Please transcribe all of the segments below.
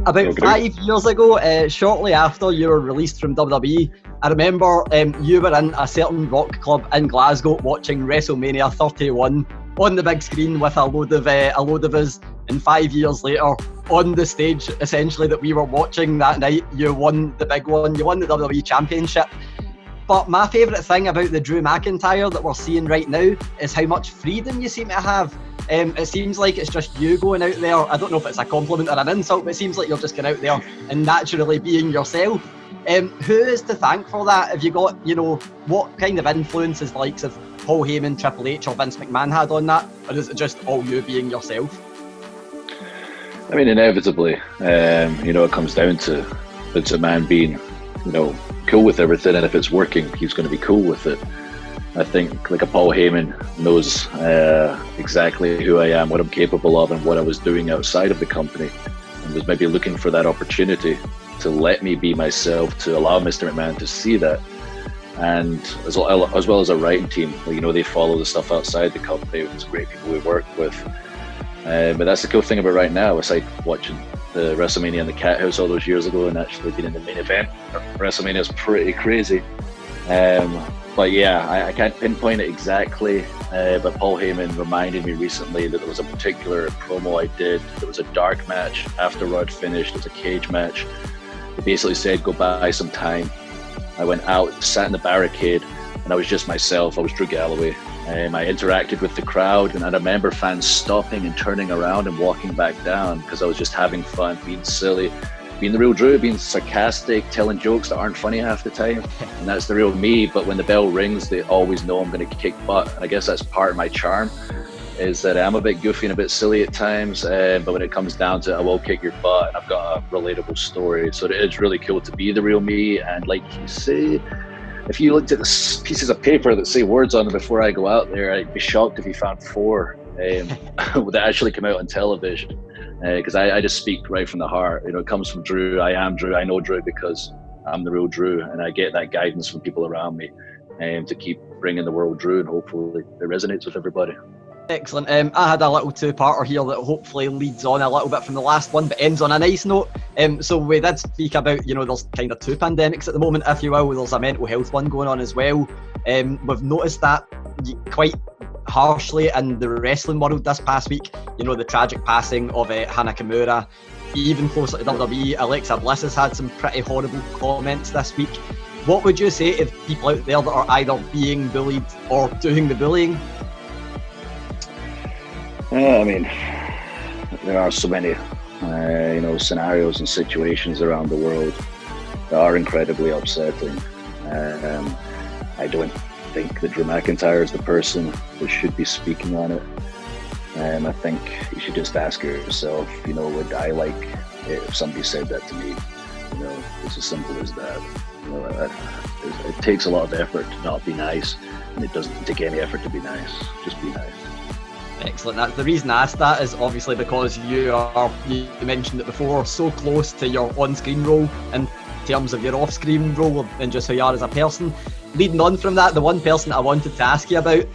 About 5 years ago, shortly after you were released from WWE, I remember you were in a certain rock club in Glasgow watching WrestleMania 31 on the big screen with a load of us, and 5 years later, on the stage essentially that we were watching that night, you won the big one. You won the WWE Championship. But my favourite thing about the Drew McIntyre that we're seeing right now is how much freedom you seem to have. It seems like it's just you going out there. I don't know if it's a compliment or an insult, but it seems like you're just going out there and naturally being yourself. Who is to thank for that? Have you got, what kind of influences likes of Paul Heyman, Triple H or Vince McMahon had on that? Or is it just all you being yourself? I mean, inevitably, it comes down to Vince McMahon being, cool with everything, and if it's working, he's going to be cool with it. I think like a Paul Heyman knows exactly who I am, what I'm capable of, and what I was doing outside of the company, and was maybe looking for that opportunity to let me be myself, to allow Mr. McMahon to see that. And as well as a writing team, they follow the stuff outside the company. It's great people we work with. But that's the cool thing about right now, aside watching the WrestleMania in the Cat House all those years ago and actually being in the main event. WrestleMania is pretty crazy. But yeah, I can't pinpoint it exactly, but Paul Heyman reminded me recently that there was a particular promo I did. There was a dark match after Raw had finished. It was a cage match. He basically said, go buy some time. I went out, sat in the barricade, and I was just myself. I was Drew Galloway. I interacted with the crowd, and I remember fans stopping and turning around and walking back down because I was just having fun, being silly, being the real Drew, being sarcastic, telling jokes that aren't funny half the time. And that's the real me. But when the bell rings, they always know I'm going to kick butt. And I guess that's part of my charm, is that I'm a bit goofy and a bit silly at times. But when it comes down to it, I will kick your butt. And I've got a relatable story. So it is really cool to be the real me. And like you say, if you looked at the pieces of paper that say words on them before I go out there, I'd be shocked if you found 4 that actually come out on television. Because I just speak right from the heart. It comes from Drew. I am Drew. I know Drew because I'm the real Drew, and I get that guidance from people around me to keep bringing the world Drew, and hopefully it resonates with everybody. Excellent. I had a little two-parter here that hopefully leads on a little bit from the last one, but ends on a nice note. So we did speak about, there's kind of 2 pandemics at the moment, if you will. There's a mental health one going on as well. We've noticed that quite harshly in the wrestling world this past week. The tragic passing of Hana Kimura. Even closer to WWE, Alexa Bliss has had some pretty horrible comments this week. What would you say to people out there that are either being bullied or doing the bullying? I mean, there are so many, scenarios and situations around the world that are incredibly upsetting. I don't think that Drew McIntyre is the person that should be speaking on it. I think you should just ask yourself, would I like it if somebody said that to me? It's as simple as that. It takes a lot of effort to not be nice, and it doesn't take any effort to be nice. Just be nice. Excellent. That's the reason I asked that, is obviously because you mentioned it before, so close to your on-screen role in terms of your off-screen role and just who you are as a person. Leading on from that, the one person I wanted to ask you about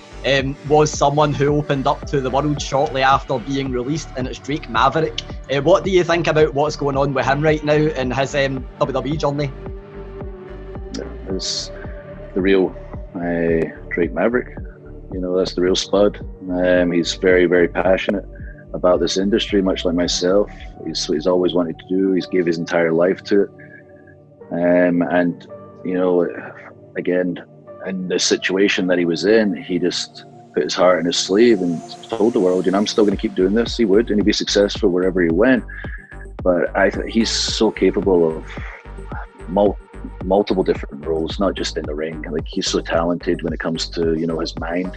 was someone who opened up to the world shortly after being released, and it's Drake Maverick. What do you think about what's going on with him right now in his WWE journey? It's the real Drake Maverick. That's the real spud. He's very, very passionate about this industry, much like myself. He's always wanted to do. He's gave his entire life to it. Again, in the situation that he was in, he just put his heart in his sleeve and told the world, I'm still going to keep doing this. He would, and he'd be successful wherever he went. But he's so capable of multiple different roles, not just in the ring. Like, he's so talented when it comes to his mind.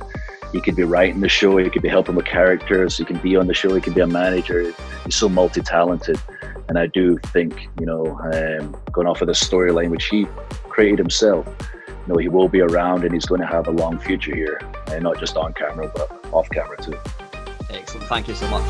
He could be writing the show, he could be helping with characters, he can be on the show, he can be a manager. He's so multi-talented, and I do think going off of the storyline which he created himself, he will be around, and he's going to have a long future here, and not just on camera but off camera too. Excellent, thank you so much.